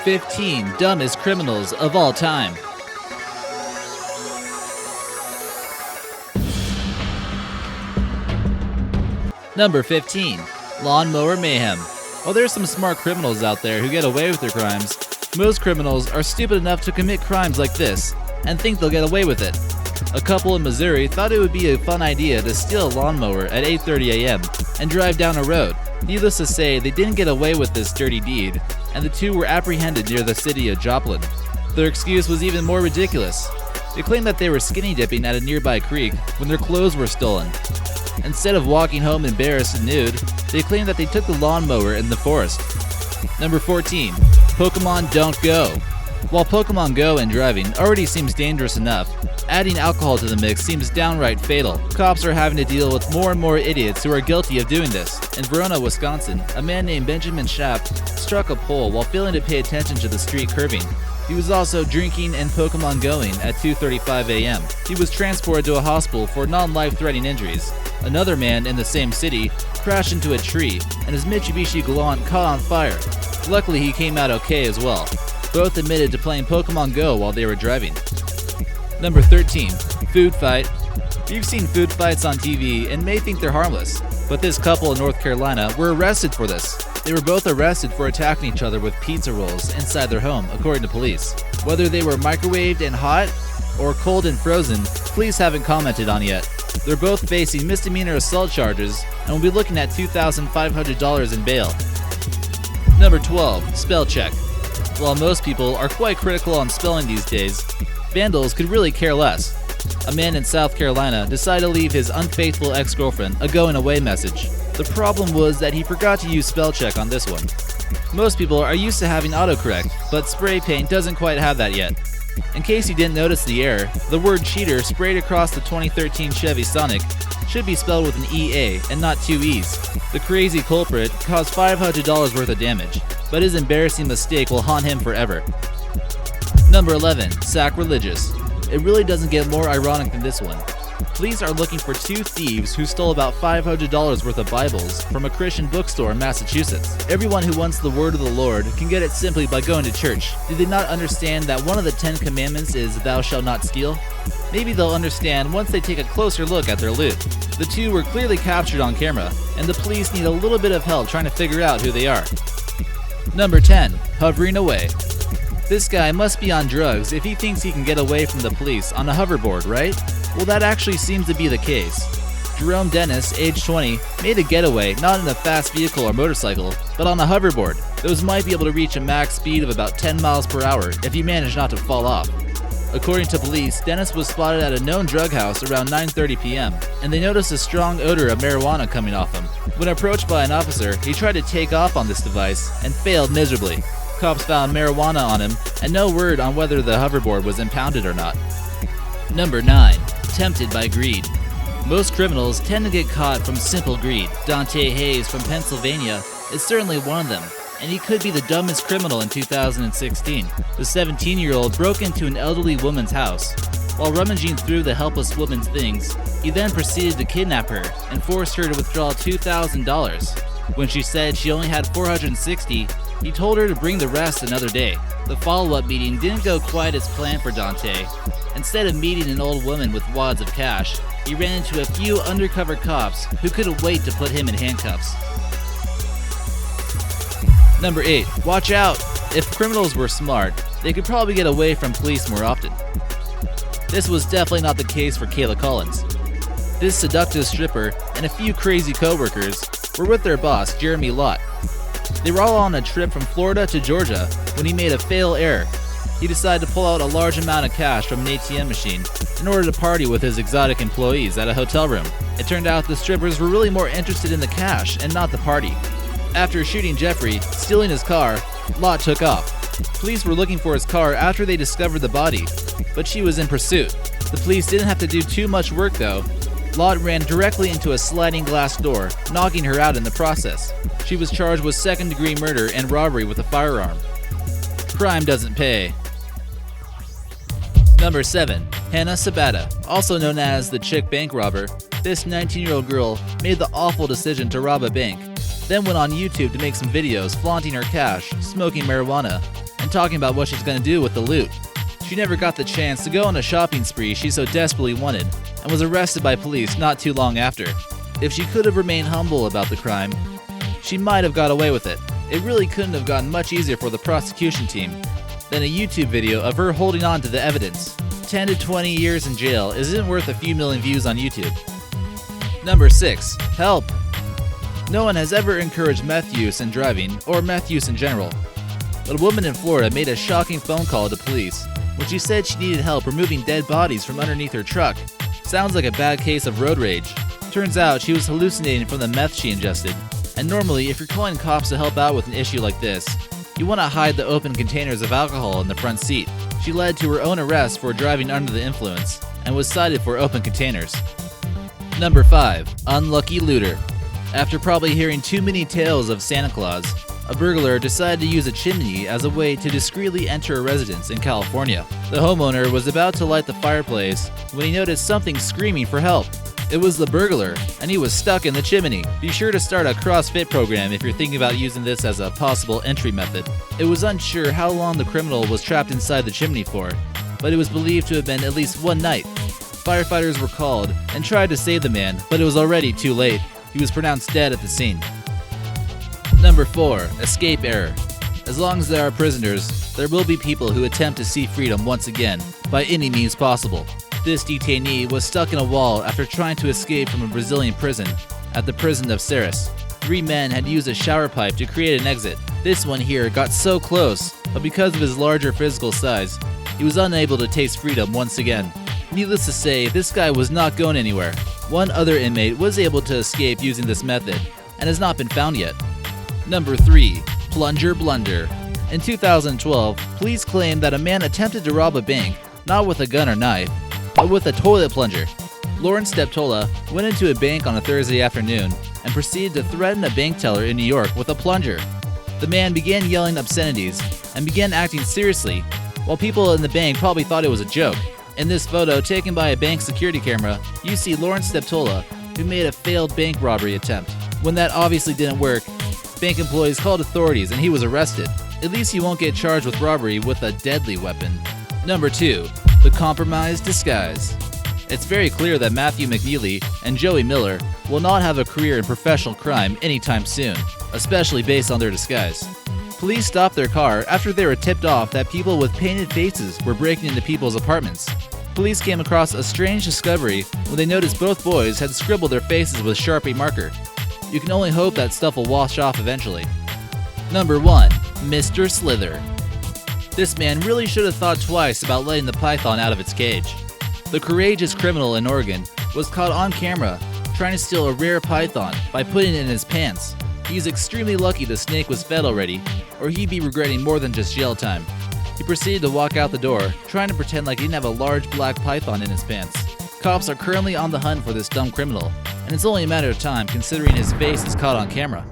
15 dumbest criminals of all time. Number 15. Lawnmower mayhem. While there's some smart criminals out there who get away with their crimes, most criminals are stupid enough to commit crimes like this and think they'll get away with it. A couple in Missouri thought it would be a fun idea to steal a lawnmower at 8:30 a.m. and drive down a road. Needless to say, they didn't get away with this dirty deed, and the two were apprehended near the city of Joplin. Their excuse was even more ridiculous. They claimed that they were skinny dipping at a nearby creek when their clothes were stolen. Instead of walking home embarrassed and nude, they claimed that they took the lawnmower in the forest. Number 14. Pokemon Don't Go. While Pokemon Go and driving already seems dangerous enough, adding alcohol to the mix seems downright fatal. Cops are having to deal with more and more idiots who are guilty of doing this. In Verona, Wisconsin, a man named Benjamin Schaft struck a pole while failing to pay attention to the street curbing. He was also drinking and Pokemon Going at 2:35 a.m. He was transported to a hospital for non-life-threatening injuries. Another man in the same city crashed into a tree, and his Mitsubishi Galant caught on fire. Luckily, he came out okay as well. Both admitted to playing Pokemon Go while they were driving. Number 13. Food fight. You've seen food fights on TV and may think they're harmless, but this couple in North Carolina were arrested for this. They were both arrested for attacking each other with pizza rolls inside their home, according to police. Whether they were microwaved and hot or cold and frozen, police haven't commented on yet. They're both facing misdemeanor assault charges and will be looking at $2,500 in bail. Number 12. Spellcheck. While most people are quite critical on spelling these days, vandals could really care less. A man in South Carolina decided to leave his unfaithful ex-girlfriend a going-away message. The problem was that he forgot to use Spellcheck on this one. Most people are used to having autocorrect, but spray paint doesn't quite have that yet. In case you didn't notice the error, the word cheater sprayed across the 2013 Chevy Sonic should be spelled with an EA and not two E's. The crazy culprit caused $500 worth of damage, but his embarrassing mistake will haunt him forever. Number 11. Sacrilegious. It really doesn't get more ironic than this one. Police are looking for two thieves who stole about $500 worth of Bibles from a Christian bookstore in Massachusetts. Everyone who wants the word of the Lord can get it simply by going to church. Did they not understand that one of the 10 commandments is "Thou shalt not steal"? Maybe they'll understand once they take a closer look at their loot. The two were clearly captured on camera, and the police need a little bit of help trying to figure out who they are. Number 10. Hovering away. This guy must be on drugs if he thinks he can get away from the police on a hoverboard, right? Well, that actually seems to be the case. Jerome Dennis, age 20, made a getaway not in a fast vehicle or motorcycle, but on a hoverboard. Those might be able to reach a max speed of about 10 miles per hour if you manage not to fall off. According to police, Dennis was spotted at a known drug house around 9:30 p.m., and they noticed a strong odor of marijuana coming off him. When approached by an officer, he tried to take off on this device and failed miserably. Cops found marijuana on him and no word on whether the hoverboard was impounded or not. Number 9. Tempted by greed. Most criminals tend to get caught from simple greed. Dante Hayes from Pennsylvania is certainly one of them, and he could be the dumbest criminal in 2016. The 17-year-old broke into an elderly woman's house. While rummaging through the helpless woman's things, he then proceeded to kidnap her and forced her to withdraw $2,000. When she said she only had $460, he told her to bring the rest another day. The follow-up meeting didn't go quite as planned for Dante. Instead of meeting an old woman with wads of cash, he ran into a few undercover cops who couldn't wait to put him in handcuffs. Number 8. Watch out! If criminals were smart, they could probably get away from police more often. This was definitely not the case for Kayla Collins. This seductive stripper and a few crazy co-workers were with their boss, Jeremy Lott. They were all on a trip from Florida to Georgia when he made a fatal error. He decided to pull out a large amount of cash from an ATM machine in order to party with his exotic employees at a hotel room. It turned out the strippers were really more interested in the cash and not the party. After shooting Jeffrey, stealing his car, Lott took off. Police were looking for his car after they discovered the body, but she was in pursuit. The police didn't have to do too much work though. Lott ran directly into a sliding glass door, knocking her out in the process. She was charged with second-degree murder and robbery with a firearm. Crime doesn't pay. Number 7. Hannah Sabata. Also known as the chick bank robber, this 19-year-old girl made the awful decision to rob a bank, then went on YouTube to make some videos flaunting her cash, smoking marijuana, and talking about what she's gonna do with the loot. She never got the chance to go on a shopping spree she so desperately wanted, and was arrested by police not too long after. If she could have remained humble about the crime, she might have got away with it. It really couldn't have gotten much easier for the prosecution team than a YouTube video of her holding on to the evidence. 10 to 20 years in jail isn't worth a few million views on YouTube. Number 6. Help! No one has ever encouraged meth use in driving, or meth use in general. But a woman in Florida made a shocking phone call to police when she said she needed help removing dead bodies from underneath her truck. Sounds like a bad case of road rage. Turns out she was hallucinating from the meth she ingested. And normally, if you're calling cops to help out with an issue like this, you want to hide the open containers of alcohol in the front seat. She led to her own arrest for driving under the influence, and was cited for open containers. Number 5. Unlucky looter. After probably hearing too many tales of Santa Claus, a burglar decided to use a chimney as a way to discreetly enter a residence in California. The homeowner was about to light the fireplace when he noticed something screaming for help. It was the burglar, and he was stuck in the chimney. Be sure to start a CrossFit program if you're thinking about using this as a possible entry method. It was unsure how long the criminal was trapped inside the chimney for, but it was believed to have been at least one night. Firefighters were called and tried to save the man, but it was already too late. He was pronounced dead at the scene. Number 4. Escape error. As long as there are prisoners, there will be people who attempt to see freedom once again, by any means possible. This detainee was stuck in a wall after trying to escape from a Brazilian prison at the prison of Ceres. 3 men had used a shower pipe to create an exit. This one here got so close, but because of his larger physical size, he was unable to taste freedom once again. Needless to say, this guy was not going anywhere. One other inmate was able to escape using this method, and has not been found yet. Number 3. Plunger blunder. In 2012, police claimed that a man attempted to rob a bank, not with a gun or knife, but with a toilet plunger. Lauren Steptola went into a bank on a Thursday afternoon and proceeded to threaten a bank teller in New York with a plunger. The man began yelling obscenities and began acting seriously, while people in the bank probably thought it was a joke. In this photo taken by a bank security camera, you see Lauren Steptola, who made a failed bank robbery attempt. When that obviously didn't work, bank employees called authorities and he was arrested. At least he won't get charged with robbery with a deadly weapon. Number 2. The compromised disguise. It's very clear that Matthew McNeely and Joey Miller will not have a career in professional crime anytime soon, especially based on their disguise. Police stopped their car after they were tipped off that people with painted faces were breaking into people's apartments. Police came across a strange discovery when they noticed both boys had scribbled their faces with Sharpie marker. You can only hope that stuff will wash off eventually. Number 1. Mr. Slither. This man really should have thought twice about letting the python out of its cage. The courageous criminal in Oregon was caught on camera trying to steal a rare python by putting it in his pants. He's extremely lucky the snake was fed already, or he'd be regretting more than just jail time. He proceeded to walk out the door, trying to pretend like he didn't have a large black python in his pants. Cops are currently on the hunt for this dumb criminal, and it's only a matter of time considering his face is caught on camera.